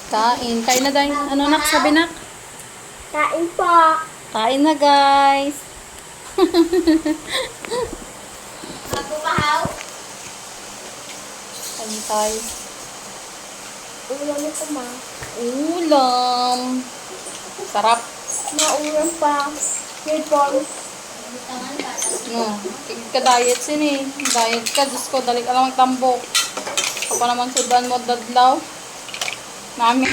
Kain. Kain na dahil. Ano nak? Sabi nak? Kain po. Kain na guys. Magbubahaw. Kain tayo. Ulam ito ma. Ulam. Sarap. Maulam pa. Sipon. No. Ka-diet sin eh. Diet ka. Diyos ko, dali ka lang magtambok. Ako pa naman sudan mo dadlaw. Namin.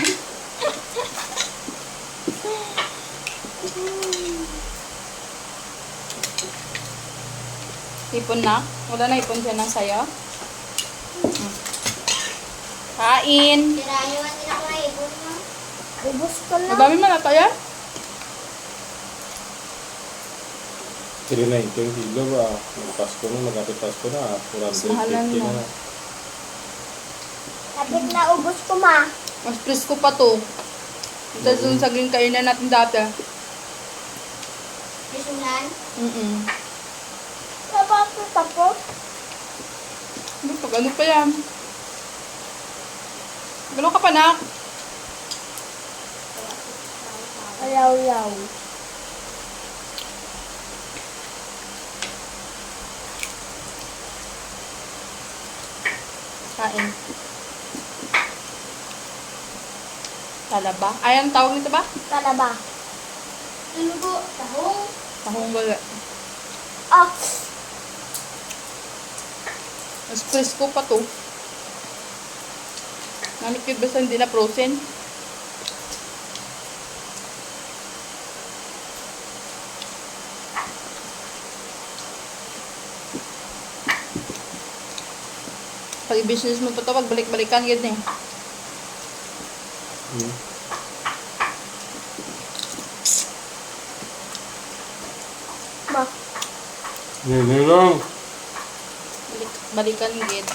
Ipon na? Wala na ipon siya ng sayo? Kain. Tirayo ang tinakaibon mo. Ubus ko na. Madami man na tayo? 390 yung kilo ba? Magpasko na, magkapit Pasko na. Mahalan 450 na. na. Kapit na ubus ko ma. Mas presko pa to. Ito yung saging kainan natin dati. Bisunan. Tapos tapos. Pag ano pa yan? Gano'n ka pa nak? Ayaw-yaw. Kain. Talaba. Ay, ang tawag nito ba? Talaba. Ano po? Tahong. Tahong wala. Ah. Mas presko pa to. Nalikid basta hindi na frozen. Pag i-business mo pa to, pag balik-balikan yun eh. Ma. Hindi lang. Balikan gid.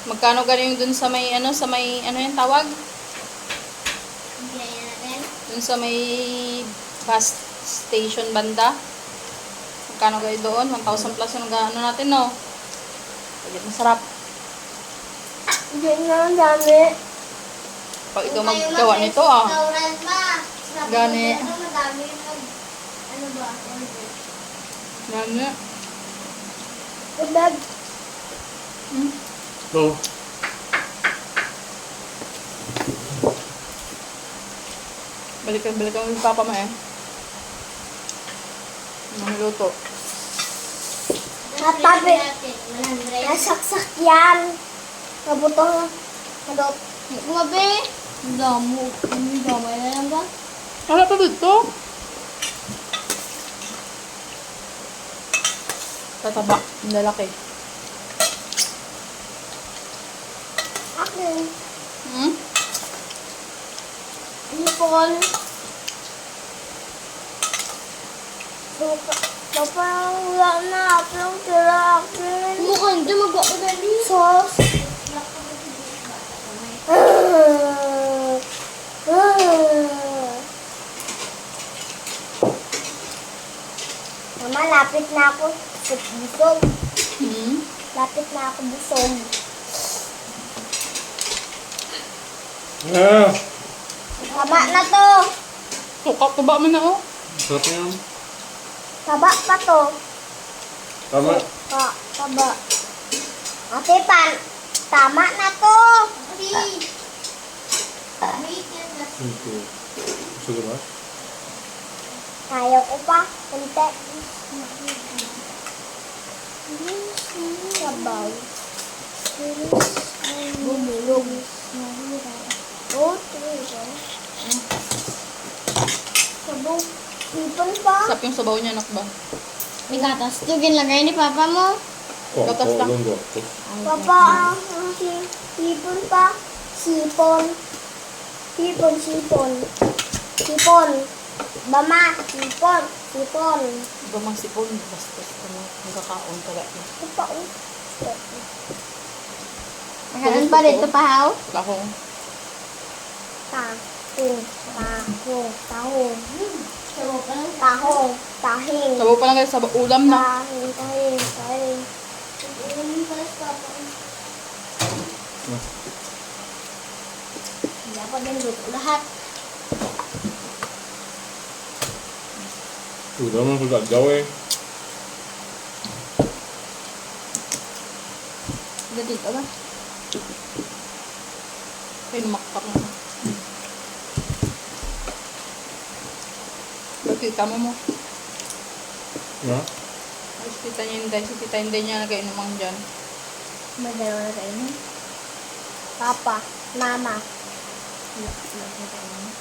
Magkano galing dun sa may ano yung tawag? Hindi natin. Dun sa may bus station banda. Magkano kayo doon? 1,000 plus yung ano natin, no? Pagkat masarap. Hindi na ang dami. Pag ikaw maggawa nito, ah. Restaurant ba? Gani. Madami yung ano ba? Order. Gani. Ubag. So, Balikan yung papa mo eh. Naluto. Natabi. Nasaksak yan. Nabutong. Nadot. Kumabi. Ang damo. Ang damo na lang ba? Ano pa dito? Tataba. Ang lalaki. Akin. Hmm? Ipon. Papa, wala na. Aplang sila akin. Mukhang hindi mag-ako dali. Sauce. Mama, lapit na ako sa busog. Hmm? Lapit na ako busog. ah! Taba na to. Suka, taba mo na oh. Sarap yan. Taba pa to. Tama. Taba. Ate, tama na to. Okay. Gusto ba? Ayaw ko pa. Kunti. Sabaw. Bumulog. Oh, sabaw. Ipon pa. Sarap yung sabaw niya, nak ba? May gatas to. Ginlagay ni Papa mo. Gatas lang. Papa, sipon pa. Sipon. Sipon. Mama, sipon. Iba mang sipon, bastos ka mo. Magkakaon ka lang. Ito pa, oh. Ano pa dito pa, how? Lahong. Tahong. Tahing. Sabaw pa lang kayo sa ulam na. Tahing. Hindi ako din luto lahat. Udah mah sudah jauh eh. Hindi dito ba? Pinumakpak na. Bakit mo mo? Ya. Tapos tita niya hindi. Si tita hindi niya nagainuman dyan. May dalawa na kayo nun. Papa, mama. Wala na kayo nun.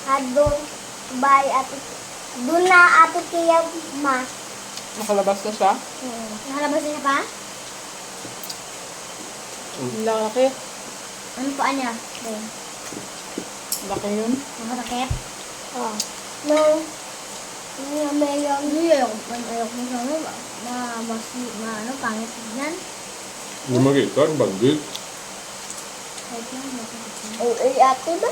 Doon, bye, ate. Doon na, ate Tia, ma. Nakalabas na siya. Nakalabas niya pa? Laki. Ano pa niya? Doon. Laki yun. Nakatakip? Oo. No. Hindi, ayoko mo sa ano, pangit yan. Lima kita bandit. Oh, ate ba?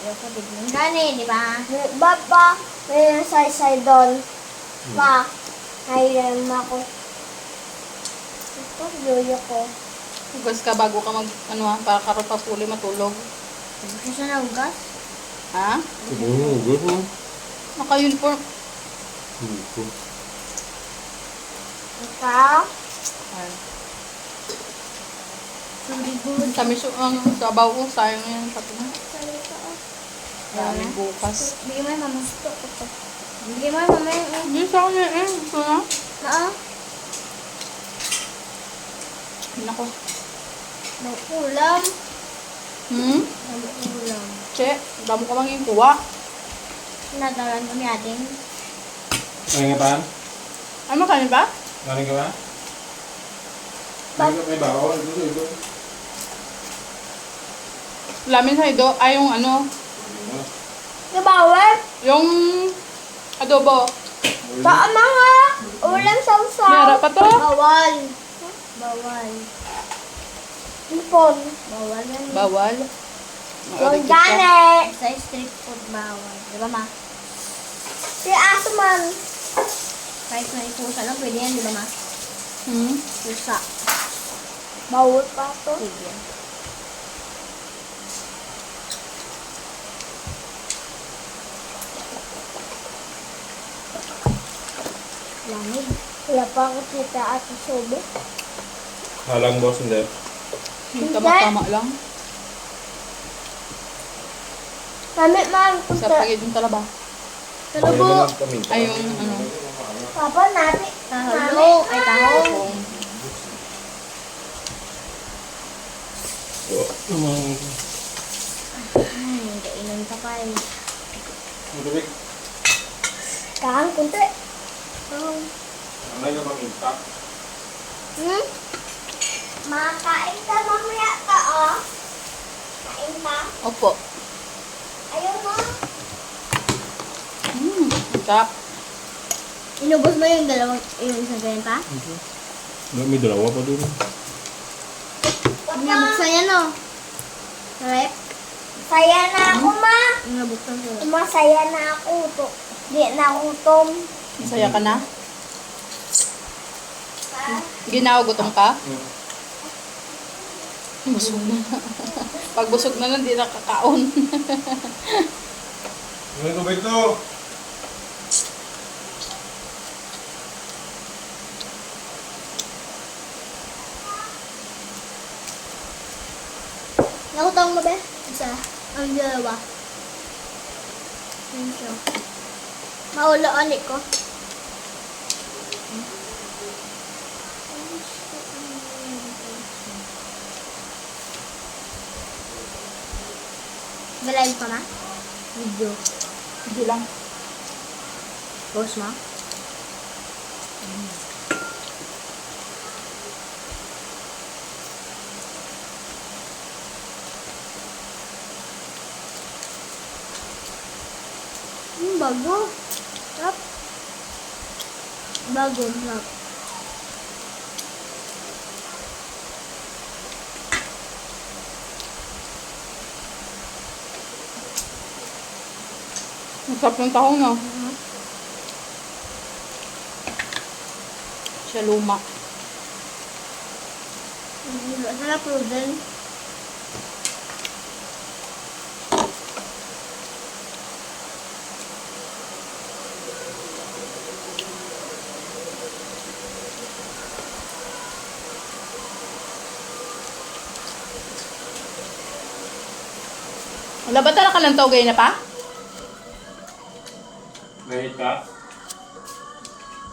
Ayoko tignan. Gani, di ba? Baba, may say doon. Pa, hayram ako. Ito, yoyo ko. Hugas ka bago ka para karoon pa puli matulog. Gusto siya na ugas? Ha? Ugus mah. Naka-uniform. Gitu. Ikaw? Ay. Sorry, good. Kami sabaw ko. Sayang yan. Pati na. Sorry ka, oh. Marami bukas. Bigyan mo yung mama. Bigyan mo yung mama yung... Hindi sa akin eh. Ito na. Oo. Nako. May ulam. Hmm? May ulam. Che, damo ka mang yung kuha. Nadalan kami ating. Ano nga pan? Ano kanin ba? Ano nga ba? May bawal itu. Lamin sa ido. Ay, yung ano. Nabawal? Yung adobo. Paama nga. Ulam sausaw. Meron pa to? Bawal. Bawal. Ipon. Bawal yan. Bawal. Yung gane. Sa street food bawal. Di ba ma? Si aso man. Kahit na ikusa lang, pwede yan, di ba ma? Hmm? Kusa. Bawal pa to. Sige. Lamig. Wala pa ako kita at subo. Halang bos hindi. Yung tama-tama lang. Kami man. Sa pagid yung talaba. Talubo. Ay, yung ano. Papa, natin. Tahalo. Ay, taho. Kung Ay, kainan ka pa eh. Tubig. Kahang kunti. Ano nga bang intak? Makain ka mamaya ka, oh. Kain ka. opo. Ayaw mo. Sarap. Inubos mo yung yung isang ganyan pa? May dalawa pa dun. Inabuksan yan, oh. Rep. Saya na ako, ma. Inabuksan ko. Masaya na ako. Di na ako tom. Masaya ka na? Ginawa gutom ka? Busog na. Pag busog na lang, di nakakaon. May tubig to. Nakutang mo ba? Isa. Ang dalawa. Thank you. Maulaan ko. Galayin pa na? Video. Hindi lang. Post mo? Bago. Sarap. Bago. Sarap. Masarap yung tahong, no? Siya luma. Sarap frozen. Wala ba talaga lang tawagay na pa? Nahit ka?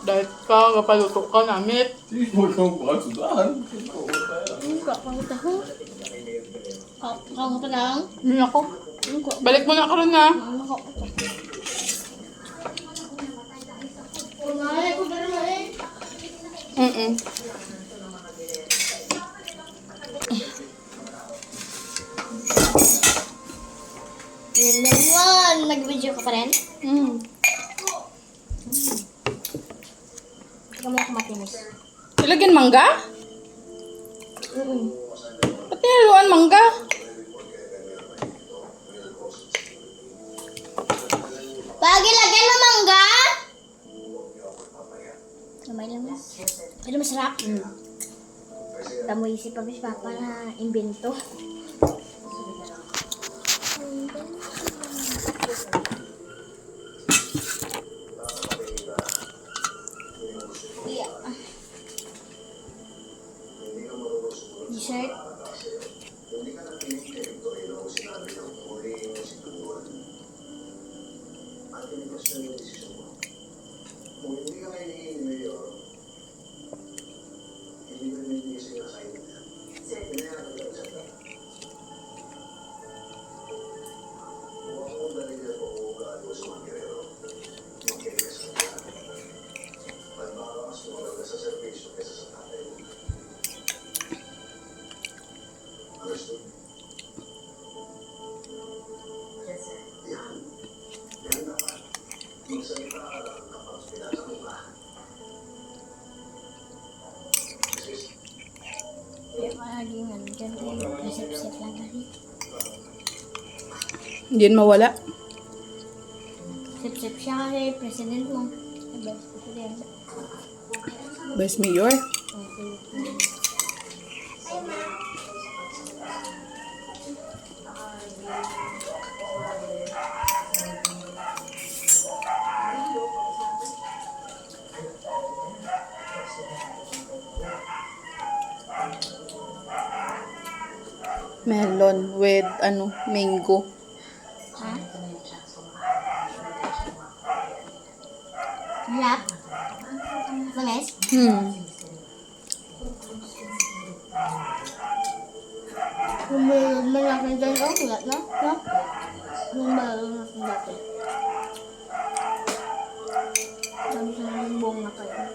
Dahil ka, kapaluto ka namin. Sige, huwag kang bukas. Sudahan. Kamuta lang. Hindi ako. Balik mo na karon na. Kumain ko na naman Mm-mm. Yun naman. Nag-video ka pa rin? Mm. Ikaw mo kumatinis. Ilagyan mangga? Ba't nilaluan mangga? Pagi lagyan ng mangga! Kamay lang mas. Pero masarap. Tamo isip pa bis papa na imbento. Yeah. Dessert. Kaya laging ano dyan tayo. Resep-sep lang kasi. Hindi yan mawala. Sep-sep siya kasi president mo. Best president. Best mayor. Melon with mango. Ha? Lap? Manes? Kung malaki dyan, oh, kulat na. No? Kung malaki dati. Sabi sa namin buong na kayo.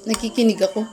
Nakikinig ako.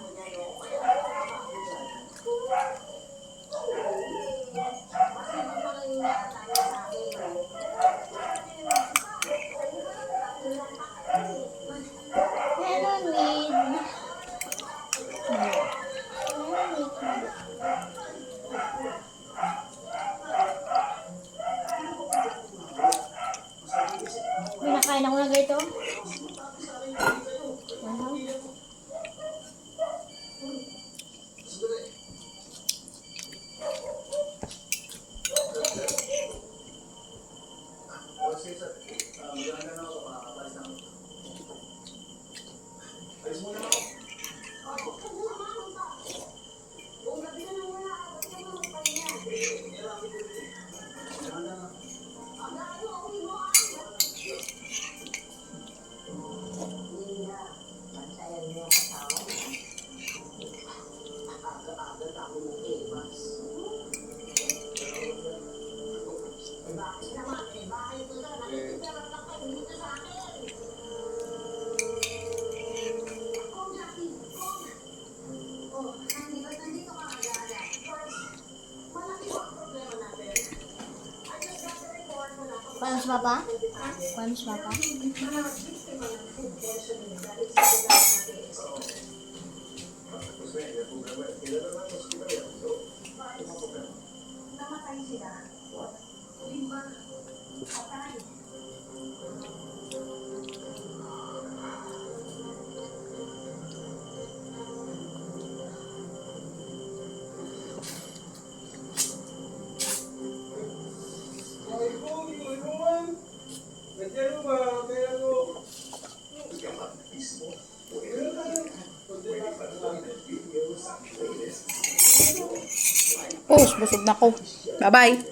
Panos papa? Panos papa? Push, busog na ko. Bye-bye.